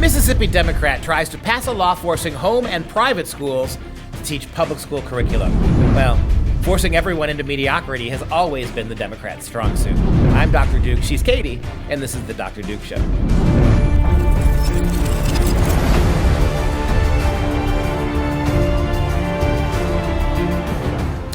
Mississippi Democrat tries to pass a law forcing home and private schools to teach public school curriculum. Well, forcing everyone into mediocrity has always been the Democrats' strong suit. I'm Dr. Duke, she's Katie, and this is the Dr. Duke Show.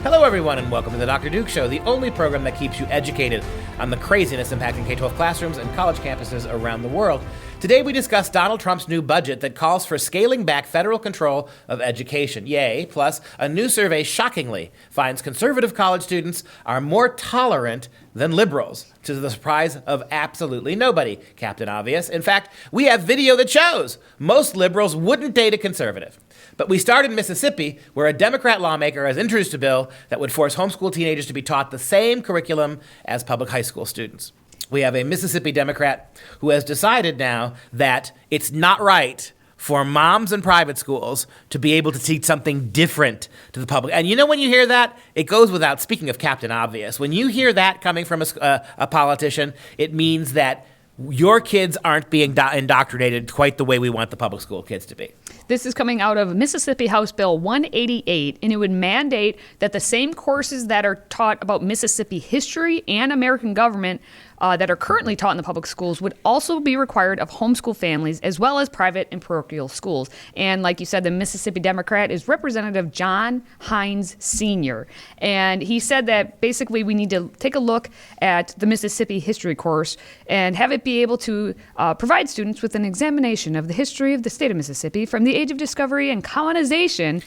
Hello, everyone, and welcome to the Dr. Duke Show, the only program that keeps you educated on the craziness impacting K-12 classrooms and college campuses around the world. Today, we discuss Donald Trump's new budget that calls for scaling back federal control of education. Yay, plus a new survey shockingly finds conservative college students are more tolerant than liberals, to the surprise of absolutely nobody, Captain Obvious. In fact, we have video that shows most liberals wouldn't date a conservative. But we start in Mississippi, where a Democrat lawmaker has introduced a bill that would force homeschool teenagers to be taught the same curriculum as public high school students. We have a Mississippi Democrat who has decided now that it's not right for moms in private schools to be able to teach something different to the public. And you know when you hear that, it goes without speaking of Captain Obvious. When you hear that coming from a politician, it means that your kids aren't being indoctrinated quite the way we want the public school kids to be. This is coming out of Mississippi House Bill 188, and it would mandate that the same courses that are taught about Mississippi history and American government that are currently taught in the public schools would also be required of homeschool families as well as private and parochial schools. And like you said, the Mississippi Democrat is Representative John Hines Sr. And he said that basically we need to take a look at the Mississippi history course and have it be able to provide students with an examination of the history of the state of Mississippi from the age of discovery and colonization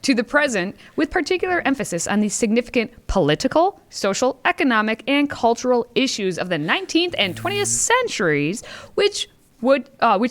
to the present, with particular emphasis on the significant political, social, economic, and cultural issues of the 19th and 20th centuries, which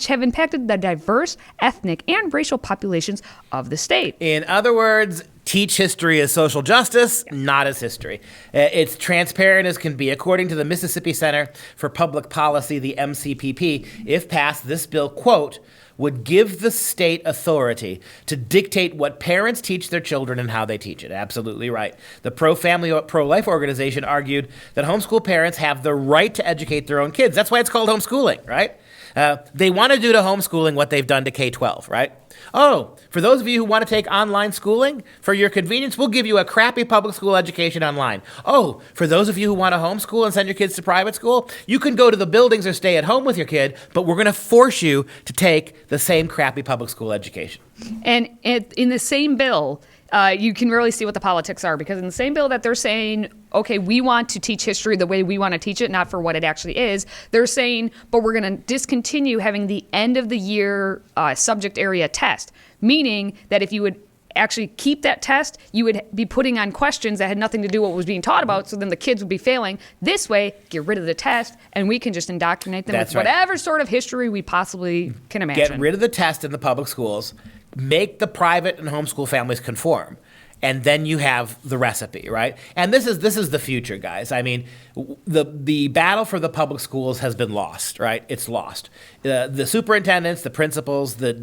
have impacted the diverse ethnic and racial populations of the state. In other words, teach history as social justice, not as history. It's transparent as can be. According to the Mississippi Center for Public Policy, the MCPP, if passed, this bill, quote, would give the state authority to dictate what parents teach their children and how they teach it. Absolutely right. The pro-family, pro-life organization argued that homeschool parents have the right to educate their own kids. That's why it's called homeschooling, right? They want to do to homeschooling what they've done to K-12, right? Oh, for those of you who want to take online schooling, for your convenience, we'll give you a crappy public school education online. Oh, for those of you who want to homeschool and send your kids to private school, you can go to the buildings or stay at home with your kid, but we're going to force you to take the same crappy public school education. And in the same bill, you can really see what the politics are, because in the same bill that they're saying, okay, we want to teach history the way we want to teach it, not for what it actually is, they're saying, but we're going to discontinue having the end of the year subject area test, meaning that if you would actually keep that test, you would be putting on questions that had nothing to do with what was being taught about, so then the kids would be failing. This way, get rid of the test, and we can just indoctrinate them with whatever sort of history we possibly can imagine. Get rid of the test in the public schools, make the private and homeschool families conform, and then you have the recipe, right? And this is the future, guys. I mean, the battle for the public schools has been lost, right? It's lost. The superintendents, the principals, the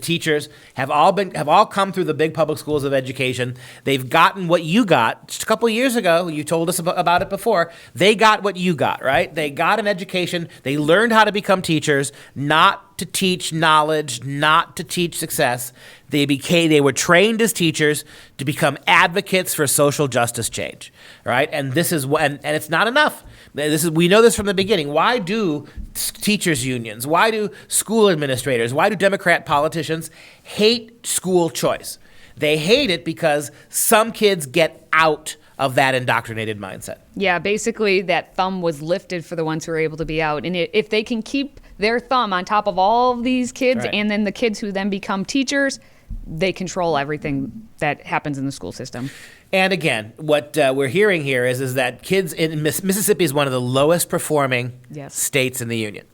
teachers have all come through the big public schools of education. They've gotten what you got just a couple of years ago. You told us about it before. They got what you got, right? They got an education. They learned how to become teachers, not to teach knowledge, not to teach success. They were trained as teachers to become advocates for social justice change, right? And this is and it's not enough. We know this from the beginning. Why do teachers unions? Why do school administrators? Why do Democrat politicians hate school choice? They hate it because some kids get out of that indoctrinated mindset. Yeah, basically that thumb was lifted for the ones who are able to be out. And if they can keep their thumb on top of all of these kids, right, and then the kids who then become teachers, they control everything that happens in the school system. And again, what we're hearing here is that kids in Mississippi is one of the lowest performing states in the union.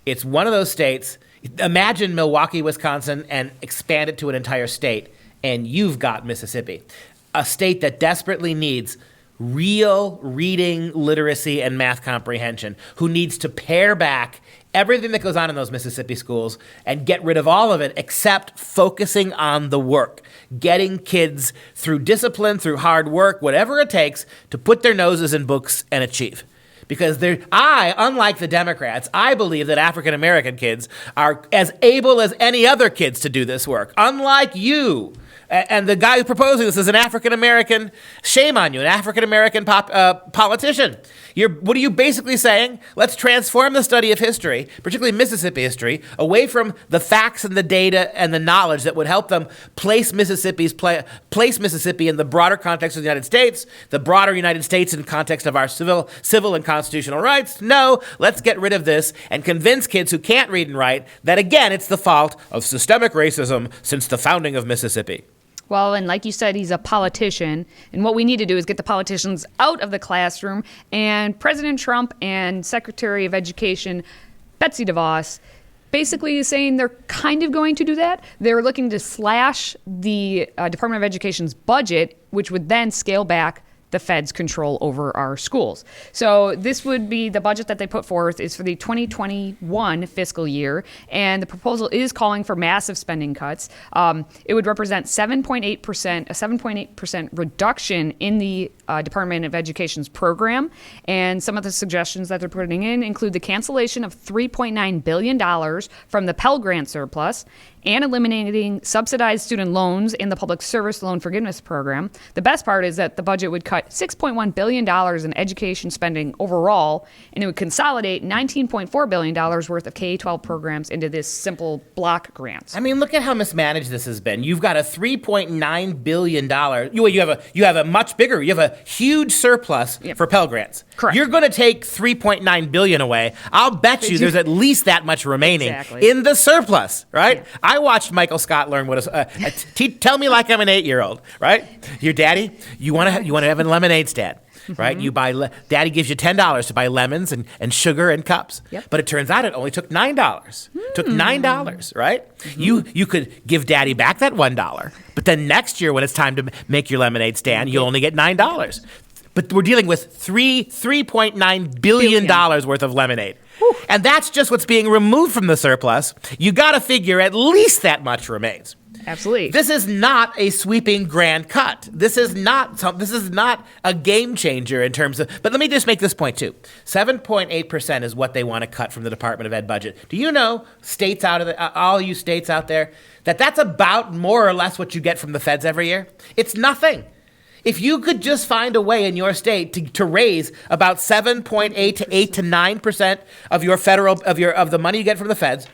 It's one of those states. Imagine Milwaukee, Wisconsin, and expand it to an entire state, and you've got Mississippi, a state that desperately needs real reading, literacy, and math comprehension, who needs to pare back everything that goes on in those Mississippi schools and get rid of all of it except focusing on the work, getting kids through discipline, through hard work, whatever it takes to put their noses in books and achieve. Because unlike the Democrats, I believe that African American kids are as able as any other kids to do this work. Unlike you. And the guy who's proposing this is an African-American, shame on you, an African-American politician. What are you basically saying? Let's transform the study of history, particularly Mississippi history, away from the facts and the data and the knowledge that would help them place Mississippi in the broader context of the United States, the broader United States in context of our civil and constitutional rights. No, let's get rid of this and convince kids who can't read and write that, again, it's the fault of systemic racism since the founding of Mississippi. Well, and like you said, he's a politician. And what we need to do is get the politicians out of the classroom. And President Trump and Secretary of Education Betsy DeVos basically is saying they're kind of going to do that. They're looking to slash the Department of Education's budget, which would then scale back the Fed's control over our schools. So this would be the budget that they put forth is for the 2021 fiscal year, and the proposal is calling for massive spending cuts. It would represent 7.8% reduction in the Department of Education's program, and some of the suggestions that they're putting in include the cancellation of $3.9 billion from the Pell Grant surplus and eliminating subsidized student loans in the Public Service Loan Forgiveness Program. The best part is that the budget would cut $6.1 billion in education spending overall, and it would consolidate $19.4 billion worth of K-12 programs into this simple block grants. I mean, look at how mismanaged this has been. You've got a $3.9 billion, you have a much bigger, you have a huge surplus for Pell Grants. Correct. You're going to take $3.9 billion away. I'll bet you there's at least that much remaining in the surplus, right? Yeah. I watched Michael Scott learn what tell me like I'm an 8-year-old, right? Your daddy, you want to have a lemonade stand, right? You buy, daddy gives you $10 to buy lemons and sugar and cups. Yep. But it turns out it only took $9. Took $9, right? Mm-hmm. You could give daddy back that $1, but then next year when it's time to make your lemonade stand, you'll only get $9. But we're dealing with $3.9 billion worth of lemonade. Whew. And that's just what's being removed from the surplus. You got to figure at least that much remains. Absolutely. This is not a sweeping grand cut. This is not a game changer in terms of, but let me just make this point too. 7.8% is what they want to cut from the Department of Ed budget. Do you know, all you states out there, that's about more or less what you get from the feds every year? It's nothing. If you could just find a way in your state to raise about 7.8 to 8 to 9% of your of the money you get from the feds,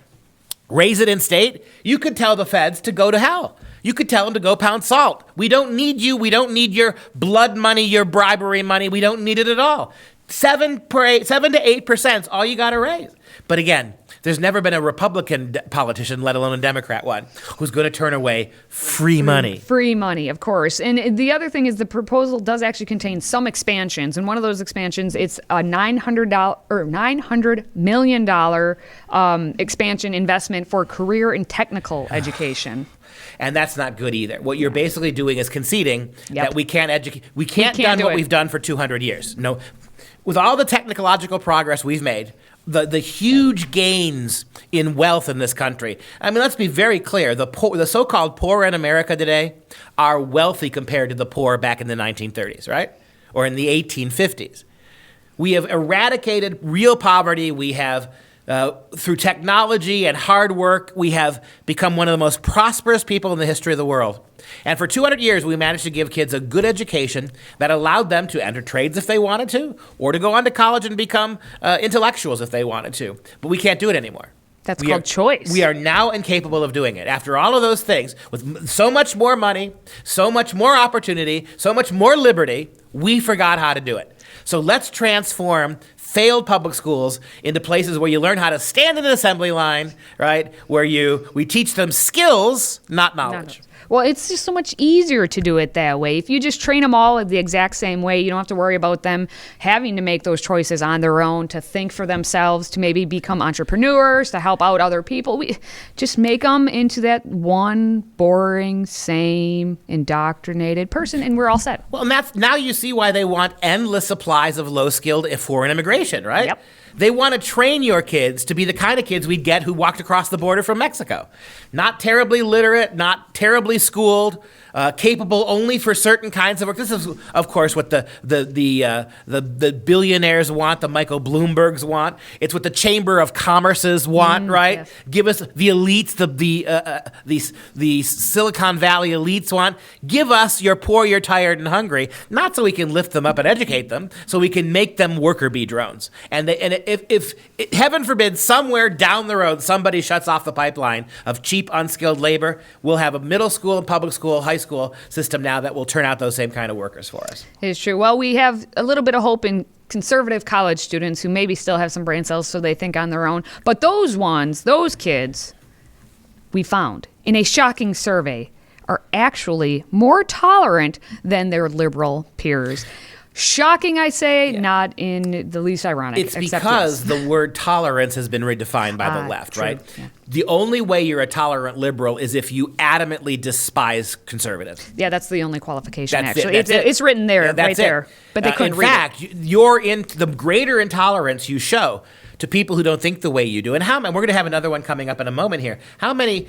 raise it in state, you could tell the feds to go to hell. You could tell them to go pound salt. We don't need you. We don't need your blood money, your bribery money. We don't need it at all. 7 to 8% is all you got to raise. But again, there's never been a Republican politician, let alone a Democrat one, who's going to turn away free money. Free money, of course. And the other thing is the proposal does actually contain some expansions. And one of those expansions, it's a $900 million expansion investment for career and technical education. And that's not good either. What you're basically doing is conceding that we can't educate. We can't do what we've done for 200 years. No, with all the technological progress we've made, the huge gains in wealth in this country. I mean, let's be very clear. The so-called poor in America today are wealthy compared to the poor back in the 1930s, right? Or in the 1850s. We have eradicated real poverty. We have, through technology and hard work, we have become one of the most prosperous people in the history of the world. And for 200 years, we managed to give kids a good education that allowed them to enter trades if they wanted to, or to go on to college and become intellectuals if they wanted to. But we can't do it anymore. That's called choice. We are now incapable of doing it. After all of those things, with so much more money, so much more opportunity, so much more liberty, we forgot how to do it. So let's transform failed public schools into places where you learn how to stand in an assembly line, right? Where we teach them skills, not knowledge. Well, it's just so much easier to do it that way. If you just train them all the exact same way, you don't have to worry about them having to make those choices on their own, to think for themselves, to maybe become entrepreneurs, to help out other people. We just make them into that one boring, same, indoctrinated person, and we're all set. Well, and now you see why they want endless supplies of low-skilled foreign immigration, right? Yep. They want to train your kids to be the kind of kids we'd get who walked across the border from Mexico. Not terribly literate, not terribly schooled, capable only for certain kinds of work. This is, of course, what the billionaires want, the Michael Bloombergs want. It's what the Chamber of Commerce's want, right? Yes. Give us the elites, the Silicon Valley elites want. Give us your poor, you're tired and hungry, not so we can lift them up and educate them, so we can make them worker bee drones. And if heaven forbid, somewhere down the road, somebody shuts off the pipeline of cheap, unskilled labor, we'll have a middle school and public school, high school system now that will turn out those same kind of workers for us. It's true. Well, we have a little bit of hope in conservative college students who maybe still have some brain cells so they think on their own. But those kids, we found in a shocking survey, are actually more tolerant than their liberal peers. Shocking, I say, not in the least ironic. It's because the word tolerance has been redefined by the left, true. right? Yeah. The only way you're a tolerant liberal is if you adamantly despise conservatives. Yeah, that's the only qualification, That's it, actually. that's it. It's written there, Yeah, that's right there. But they couldn't read In fact, the greater intolerance you show to people who don't think the way you do. And we're going to have another one coming up in a moment here. How many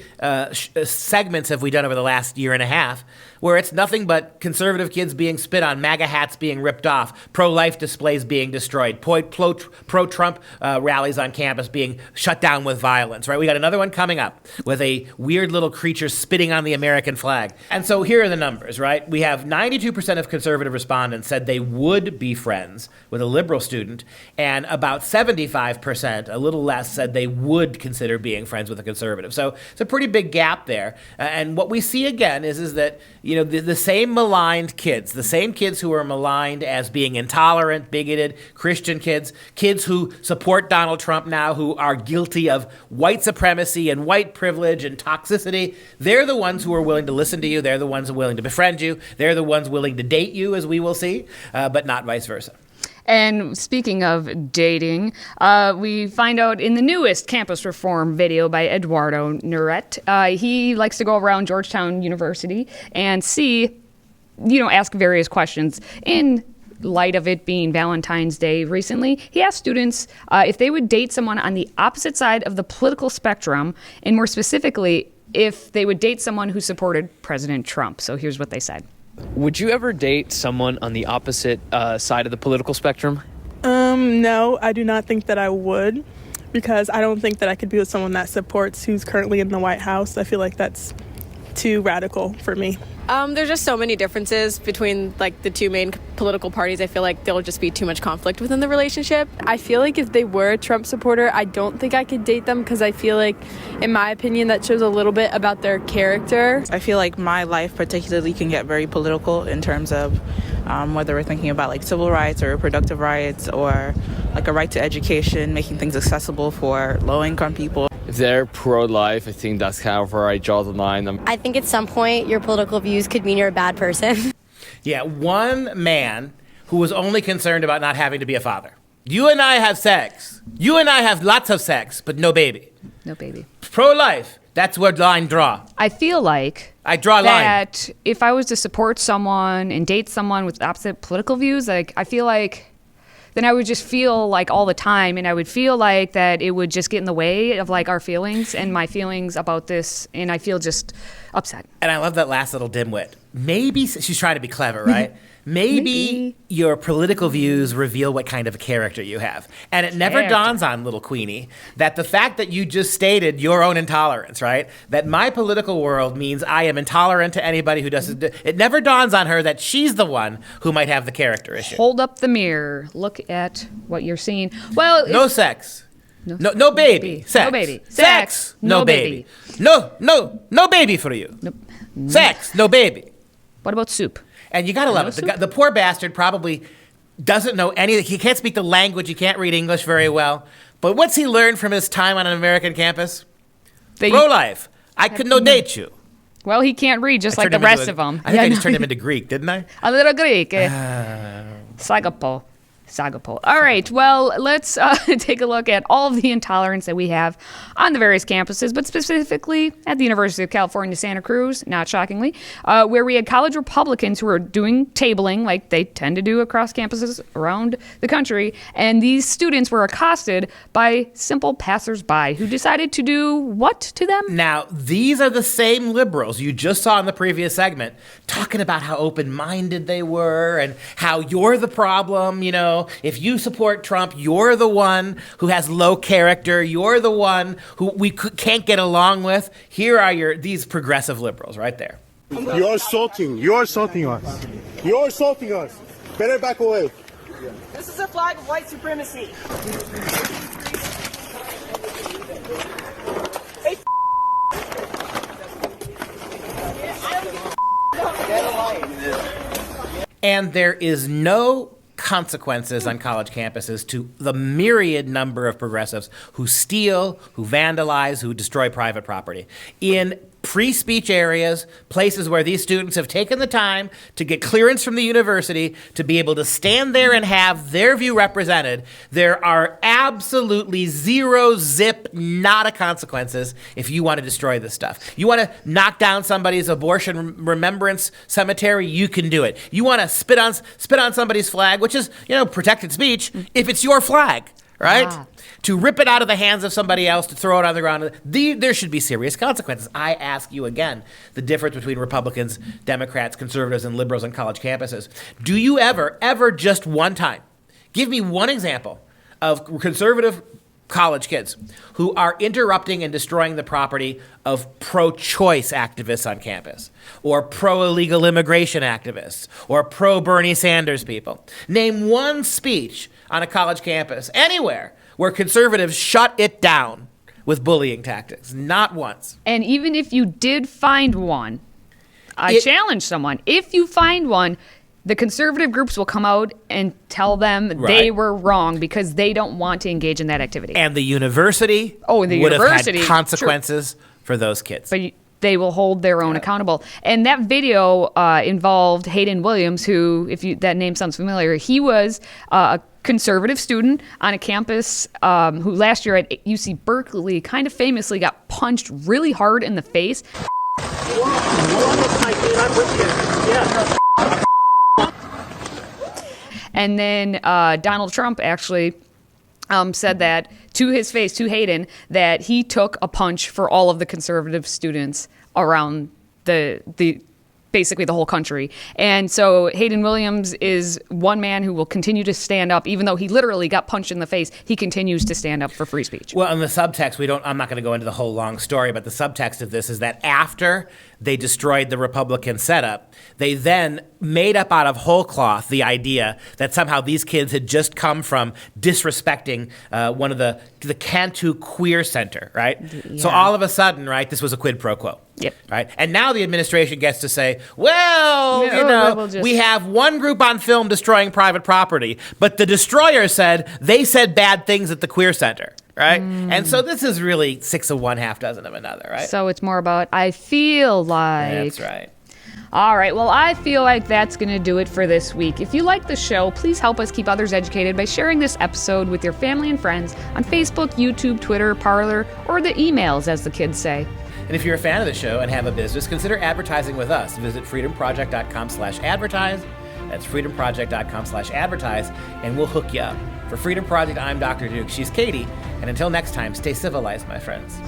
segments have we done over the last year and a half where it's nothing but conservative kids being spit on, MAGA hats being ripped off, pro-life displays being destroyed, pro-Trump rallies on campus being shut down with violence, right? We got another one coming up with a weird little creature spitting on the American flag. And so here are the numbers, right? We have 92% of conservative respondents said they would be friends with a liberal student, and about 75%, a little less, said they would consider being friends with a conservative. So it's a pretty big gap there. And what we see again is that, the same maligned kids, the same kids who are maligned as being intolerant, bigoted, Christian kids who support Donald Trump now, who are guilty of white supremacy and white privilege and toxicity, they're the ones who are willing to listen to you. They're the ones who are willing to befriend you. They're the ones willing to date you, as we will see, but not vice versa. And speaking of dating, we find out in the newest campus reform video by Eduardo Nuret, he likes to go around Georgetown University and ask various questions. In light of it being Valentine's Day recently, he asked students if they would date someone on the opposite side of the political spectrum, and more specifically, if they would date someone who supported President Trump. So here's what they said. Would you ever date someone on the opposite side of the political spectrum? No, I do not think that I would, because I don't think that I could be with someone that supports who's currently in the White House. I feel like that's too radical for me. There's just so many differences between the two main political parties. I feel like there'll just be too much conflict within the relationship. I feel like if they were a Trump supporter, I don't think I could date them, because I feel like, in my opinion, that shows a little bit about their character. I feel like my life particularly can get very political in terms of whether we're thinking about civil rights or reproductive rights, or a right to education, making things accessible for low-income people. If they're pro-life, I think that's kind of where I draw the line. I think at some point your political views could mean you're a bad person. Yeah, one man who was only concerned about not having to be a father. You and I have sex. You and I have lots of sex, but no baby. No baby. Pro-life, that's where the line draw. I feel like I draw a line. That if I was to support someone and date someone with opposite political views, I feel like then I would just feel like all the time, and I would feel like that it would just get in the way of our feelings and my feelings about this, and I feel just upset. And I love that last little dimwit. Maybe she's trying to be clever, right? Maybe your political views reveal what kind of a character you have. And it never dawns on little Queenie that the fact that you just stated your own intolerance, right? That my political world means I am intolerant to anybody who doesn't. It never dawns on her that she's the one who might have the character issue. Hold up the mirror. Look at what you're seeing. Well, no sex. No baby. Sex. No baby. Sex. No baby. No baby for you. Nope. Sex. No baby. What about soup? And you gotta love it. The poor bastard probably doesn't know anything. He can't speak the language. He can't read English very well. But what's he learned from his time on an American campus? Pro-life. I could no date you. Well, he can't read just like the rest of them. I think I just turned him into Greek, didn't I? A little Greek. Psychopo. Saga poll. All right, well, let's take a look at all of the intolerance that we have on the various campuses, but specifically at the University of California, Santa Cruz, not shockingly, where we had college Republicans who were doing tabling like they tend to do across campuses around the country, and these students were accosted by simple passersby who decided to do what to them? Now, these are the same liberals you just saw in the previous segment talking about how open-minded they were and how you're the problem, you know. If you support Trump, you're the one who has low character. You're the one who we can't get along with. Here are these progressive liberals right there. You're assaulting. You're assaulting us. You're assaulting us. Better back away. This is a flag of white supremacy. And there is no consequences on college campuses to the myriad number of progressives who steal, who vandalize, who destroy private property. In free-speech areas, places where these students have taken the time to get clearance from the university to be able to stand there and have their view represented, there are absolutely zero, zip, nada consequences if you want to destroy this stuff. You want to knock down somebody's abortion remembrance cemetery, you can do it. You want to spit on somebody's flag, which is, protected speech, if it's your flag, right? Ah. To rip it out of the hands of somebody else, to throw it on the ground, there should be serious consequences. I ask you again, the difference between Republicans, Democrats, conservatives, and liberals on college campuses. Do you ever just one time, give me one example of conservative college kids who are interrupting and destroying the property of pro-choice activists on campus, or pro-illegal immigration activists, or pro-Bernie Sanders people? Name one speech on a college campus, anywhere, where conservatives shut it down with bullying tactics. Not once. And even if you did find one, I challenge someone. If you find one, the conservative groups will come out and tell them they were wrong because they don't want to engage in that activity. And the university would have had consequences for those kids. But they will hold their own accountable. And that video involved Hayden Williams, who, that name sounds familiar, he was a conservative student on a campus who last year at UC Berkeley kind of famously got punched really hard in the face. And then Donald Trump actually said that to his face, to Hayden, that he took a punch for all of the conservative students around the basically the whole country. And so Hayden Williams is one man who will continue to stand up, even though he literally got punched in the face. He continues to stand up for free speech. Well, in the subtext, I'm not going to go into the whole long story, but the subtext of this is that after they destroyed the Republican setup, they then made up out of whole cloth the idea that somehow these kids had just come from disrespecting one of the Cantu Queer Center, right? Yeah. So all of a sudden, right, this was a quid pro quo. Yep. Right. And now the administration gets to say, we have one group on film destroying private property, but the destroyer they said bad things at the Queer Center. Right. And so this is really 6 of one, half dozen of another. Right. So it's more about I feel like. That's right. All right, well, I feel like that's going to do it for this week. If you like the show, please help us keep others educated by sharing this episode with your family and friends on Facebook, YouTube, Twitter, Parler, or the emails, as the kids say. And if you're a fan of the show and have a business, consider advertising with us. Visit freedomproject.com/advertise. That's freedomproject.com/advertise, and we'll hook you up. For Freedom Project, I'm Dr. Duke. She's Katie. And until next time, stay civilized, my friends.